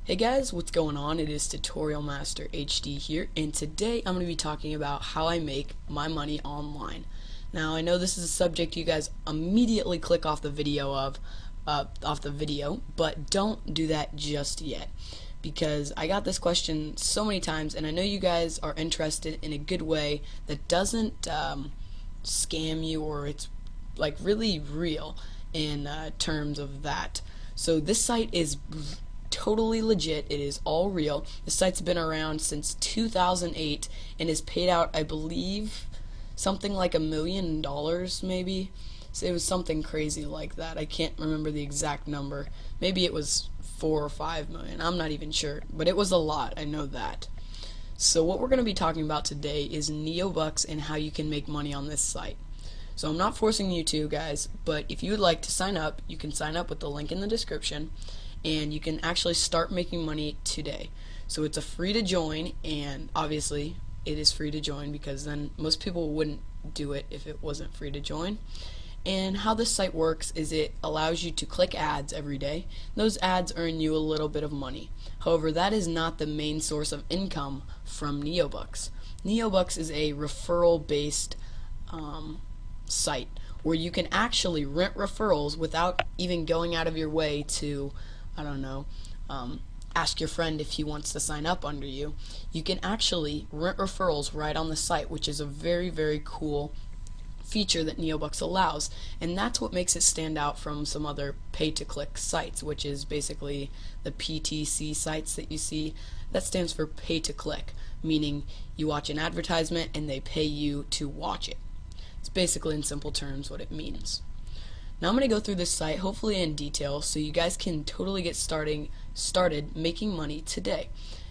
Hey guys, what's going on? It is Tutorial Master HD here, and today I'm going to be talking about how I make my money online. Now, I know this is a subject you guys immediately click off the video but don't do that just yet, because I got this question so many times, and I know you guys are interested in a good way that doesn't scam you, or it's like really real in terms of that. So this site is totally legit. It is all real. The site's been around since 2008 and has paid out, I believe, something like $1 million maybe. So it was something crazy like that. I can't remember the exact number. Maybe it was 4 or 5 million. I'm not even sure, but it was a lot. I know that. So what we're going to be talking about today is Neobux and how you can make money on this site. So I'm not forcing you to, guys, but if you would like to sign up, you can sign up with the link in the description, and you can actually start making money today. So it's a free to join, and obviously it is free to join because then most people wouldn't do it if it wasn't free to join. And how this site works is it allows you to click ads every day. Those ads earn you a little bit of money. However, that is not the main source of income from Neobux. Neobux is a referral based site where you can actually rent referrals without even going out of your way to, I don't know, ask your friend if he wants to sign up under you. You can actually rent referrals right on the site, which is a very, very cool feature that Neobux allows, and that's what makes it stand out from some other pay-to-click sites, which is basically the PTC sites that you see. That stands for pay-to-click, meaning you watch an advertisement and they pay you to watch it. It's basically, in simple terms, what it means. Now I'm going to go through this site, hopefully in detail, so you guys can totally get started making money today.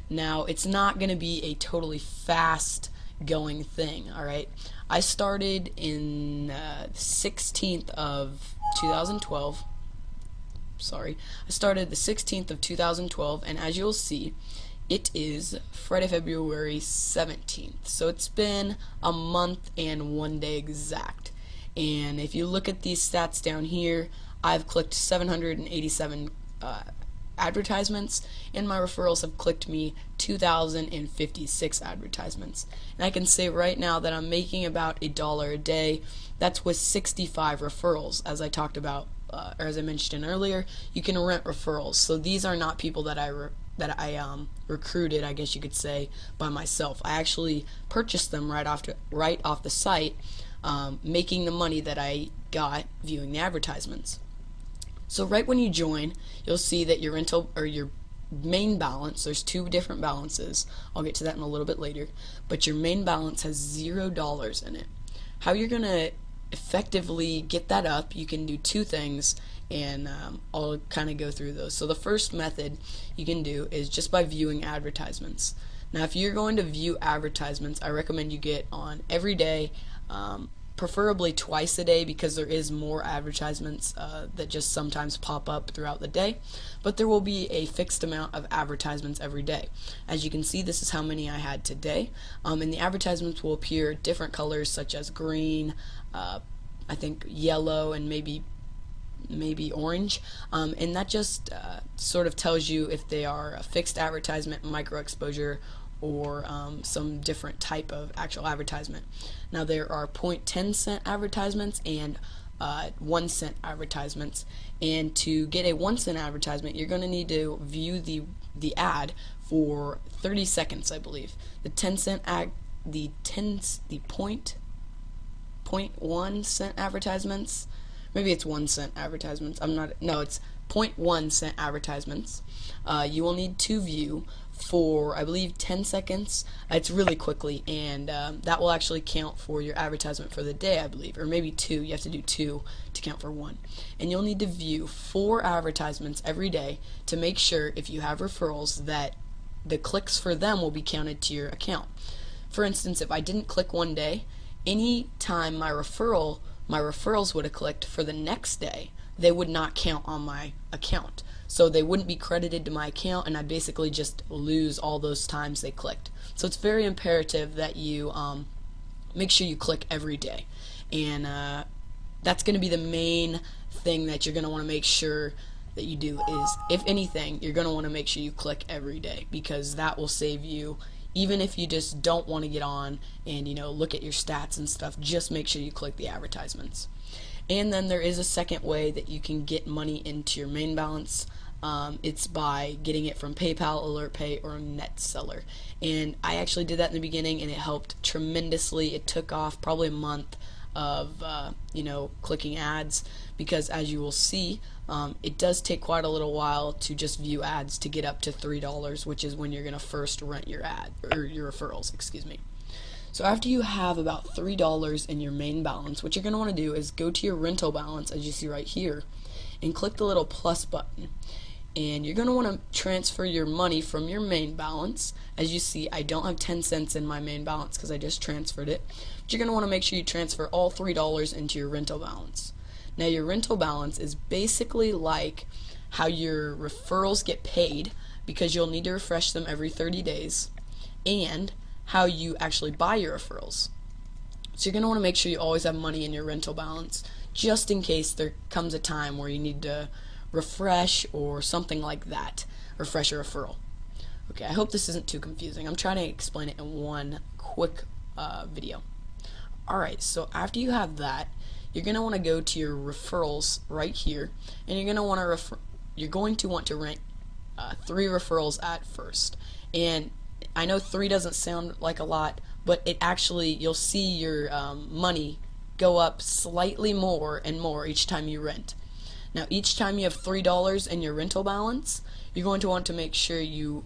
Now, it's not going to be a totally fast going thing, alright? I started in 16th of 2012. I started the 16th of 2012, and as you'll see, it is Friday, February 17th. So it's been a month and 1 day exact. And if you look at these stats down here, I've clicked 787 advertisements, and my referrals have clicked me 2,056 advertisements. And I can say right now that I'm making about $1 a day. That's with 65 referrals, as I talked about, or as I mentioned earlier. You can rent referrals. So these are not people that I recruited, I guess you could say, by myself. I actually purchased them right off the site, making the money that I got viewing the advertisements. So right when you join, you'll see that your rental, or your main balance, there's two different balances. I'll get to that in a little bit later, but your main balance has $0 in it. How you're gonna effectively get that up, you can do two things, and I'll kind of go through those. So the first method you can do is just by viewing advertisements. Now, if you're going to view advertisements, I recommend you get on every day, preferably twice a day, because there is more advertisements that just sometimes pop up throughout the day, but there will be a fixed amount of advertisements every day. As you can see, this is how many I had today, and the advertisements will appear different colors such as green, I think yellow, and maybe orange, and that just sort of tells you if they are a fixed advertisement, micro exposure, or some different type of actual advertisement. Now, there are 0.10 cent advertisements and 1 cent advertisements, and to get a 1 cent advertisement, you're going to need to view the ad for 30 seconds, I believe. The 10 cent the 0.1 cent advertisements, maybe it's 1 cent advertisements, it's 0.1 cent advertisements, you will need to view for, I believe, 10 seconds. It's really quickly, and that will actually count for your advertisement for the day, I believe, or maybe 2. You have to do 2 to count for 1. And you'll need to view 4 advertisements every day to make sure, if you have referrals, that the clicks for them will be counted to your account. For instance, if I didn't click one day, any time my referrals would have clicked for the next day, they would not count on my account. So they wouldn't be credited to my account, and I basically just lose all those times they clicked. So it's very imperative that you make sure you click every day. And that's going to be the main thing that you're going to want to make sure that you do is, if anything, you're going to want to make sure you click every day, because that will save you. Even if you just don't want to get on and, look at your stats and stuff, just make sure you click the advertisements. And then there is a second way that you can get money into your main balance. It's by getting it from PayPal, AlertPay, or NetSeller. And I actually did that in the beginning, and it helped tremendously. It took off probably a month of clicking ads, because as you will see, it does take quite a little while to just view ads to get up to $3, which is when you're going to first rent your ad, or your referrals, excuse me. So after you have about $3 in your main balance, what you're going to want to do is go to your rental balance, as you see right here, and click the little plus button. And you're going to want to transfer your money from your main balance. As you see, I don't have 10 cents in my main balance because I just transferred it. But you're going to want to make sure you transfer all $3 into your rental balance. Now, your rental balance is basically like how your referrals get paid, because you'll need to refresh them every 30 days, and how you actually buy your referrals. So you're going to want to make sure you always have money in your rental balance, just in case there comes a time where you need to refresh or something like that, refresh a referral. Okay, I hope this isn't too confusing. I'm trying to explain it in one quick video. Alright, so after you have that, you're going to want to go to your referrals right here, and you're going to want to rent 3 referrals at first. And I know 3 doesn't sound like a lot, but it actually, you'll see your money go up slightly more and more each time you rent. Now, each time you have $3 in your rental balance, you're going to want to make sure you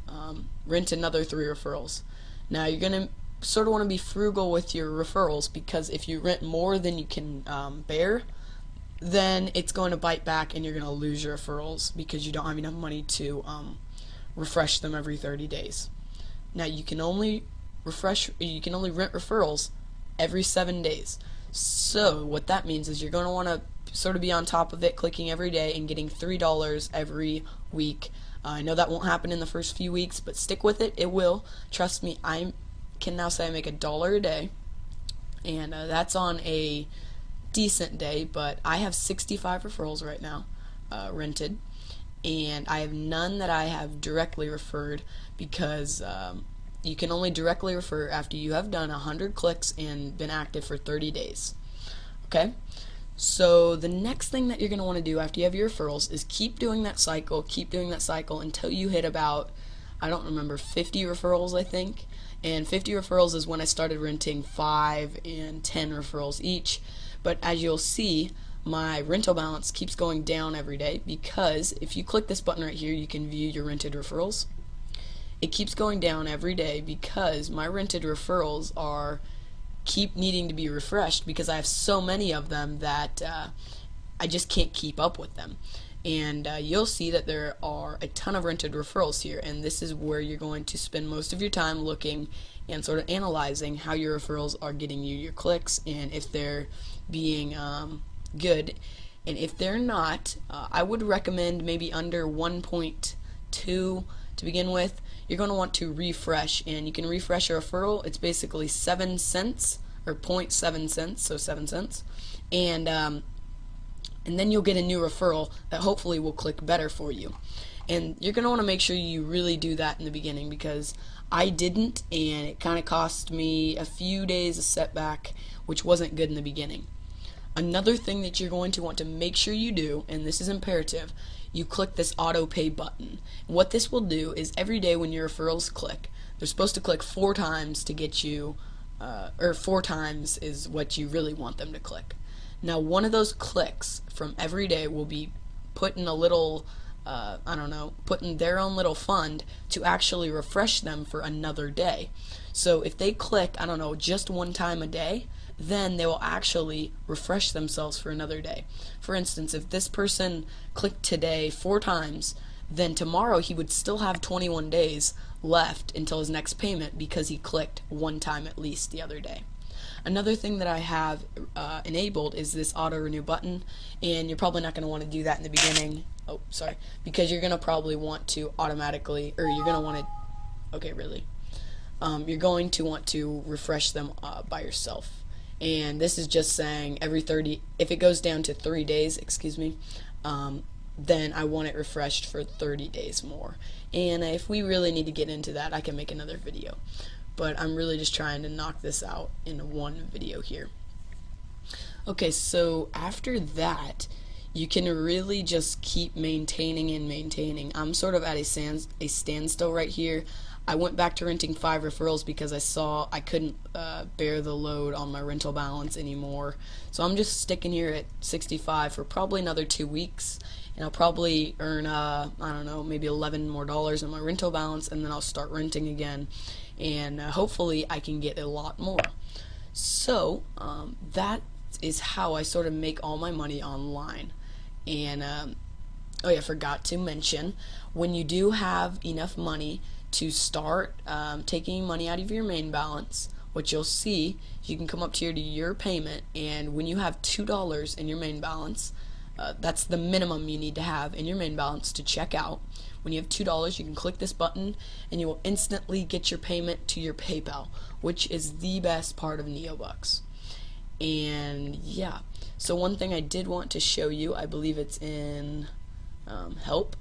rent another 3 referrals. Now, you're going to sort of want to be frugal with your referrals, because if you rent more than you can bear, then it's going to bite back and you're going to lose your referrals because you don't have enough money to refresh them every 30 days. Now, you can only rent referrals every 7 days. So what that means is you're going to want to sort of be on top of it, clicking every day and getting $3 every week. I know that won't happen in the first few weeks, but stick with it. It will. Trust me, I can now say I make $1 a day, and that's on a decent day, but I have 65 referrals right now rented, and I have none that I have directly referred, because you can only directly refer after you have done 100 clicks and been active for 30 days. Okay? So the next thing that you're going to want to do after you have your referrals is keep doing that cycle until you hit about, I don't remember, 50 referrals, I think. And 50 referrals is when I started renting 5 and 10 referrals each. But as you'll see, my rental balance keeps going down every day, because if you click this button right here, you can view your rented referrals. It keeps going down every day because my rented referrals keep needing to be refreshed, because I have so many of them that I just can't keep up with them. And you'll see that there are a ton of rented referrals here, and this is where you're going to spend most of your time looking and sort of analyzing how your referrals are getting you your clicks, and if they're being good. And if they're not, I would recommend maybe under 1.2 to begin with. You're going to want to refresh, and you can refresh a referral. It's basically 7 cents, or 0.7 cents, so 7 cents, and then you'll get a new referral that hopefully will click better for you. And you're going to want to make sure you really do that in the beginning, because I didn't, and it kind of cost me a few days of setback, which wasn't good in the beginning. Another thing that you're going to want to make sure you do, and this is imperative, you click this auto pay button. And what this will do is every day when your referrals click, they're supposed to click 4 times to get you, or 4 times is what you really want them to click. Now, one of those clicks from every day will be put in a little, put in their own little fund to actually refresh them for another day. So if they click, just 1 time a day, then they will actually refresh themselves for another day. For instance, if this person clicked today 4 times, then tomorrow he would still have 21 days left until his next payment, because he clicked 1 time at least the other day. Another thing that I have enabled is this auto renew button, and you're probably not going to want to do that in the beginning. Oh, sorry, because you're going to probably want to automatically, or you're going to want to, okay, really, you're going to want to refresh them by yourself. And this is just saying every 30, if it goes down to 3 days, then I want it refreshed for 30 days more. And if we really need to get into that, I can make another video. But I'm really just trying to knock this out in one video here. Okay, so after that, you can really just keep maintaining and maintaining. I'm sort of at a standstill right here. I went back to renting 5 referrals because I saw I couldn't bear the load on my rental balance anymore. So I'm just sticking here at 65 for probably another 2 weeks, and I'll probably earn I don't know, maybe $11 more in my rental balance, and then I'll start renting again, and hopefully I can get a lot more. So that is how I sort of make all my money online. And oh yeah, I forgot to mention, when you do have enough money to start taking money out of your main balance, what you'll see, you can come up here to your payment, and when you have $2 in your main balance, that's the minimum you need to have in your main balance to check out. When you have $2, you can click this button and you will instantly get your payment to your PayPal, which is the best part of Neobux. And yeah, so one thing I did want to show you, I believe it's in help.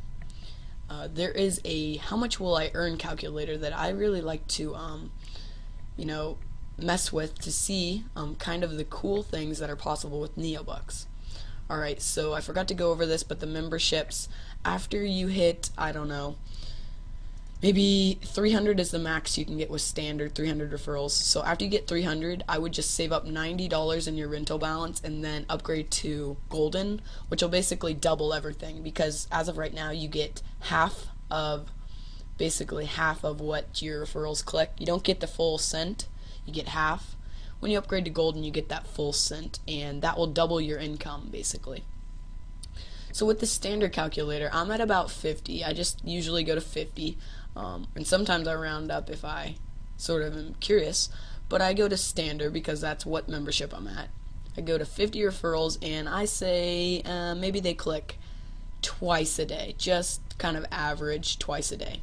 There is a how much will I earn calculator that I really like to you know, mess with to see kind of the cool things that are possible with Neobux. Alright, so I forgot to go over this, but the memberships, after you hit, I don't know, maybe 300 is the max you can get with standard 300 referrals. So after you get 300, I would just save up $90 in your rental balance and then upgrade to golden, which will basically double everything, because as of right now you get basically half of what your referrals click. You don't get the full cent, you get half. When you upgrade to golden, you get that full cent, and that will double your income basically. So with the standard calculator, I'm at about 50. I just usually go to 50, and sometimes I round up if I sort of am curious, but I go to standard because that's what membership I'm at. I go to 50 referrals, and I say maybe they click twice a day, just kind of average twice a day.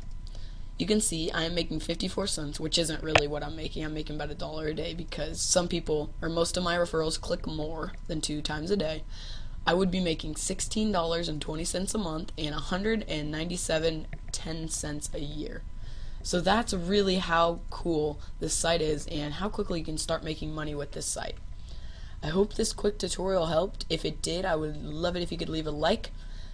You can see I am making 54 cents, which isn't really what I'm making. I'm making about $1 a day because some people, or most of my referrals, click more than 2 times a day. I would be making $16.20 a month and $197.10 a year. So that's really how cool this site is and how quickly you can start making money with this site. I hope this quick tutorial helped. If it did, I would love it if you could leave a like.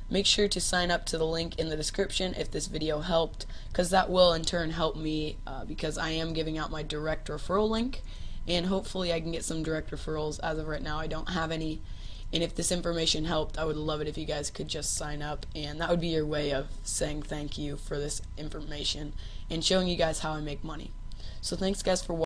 Make sure to sign up to the link in the description if this video helped, because that will in turn help me because I am giving out my direct referral link, and hopefully I can get some direct referrals. As of right now, I don't have any, and if this information helped, I would love it if you guys could just sign up, and that would be your way of saying thank you for this information and showing you guys how I make money. So thanks guys for watching.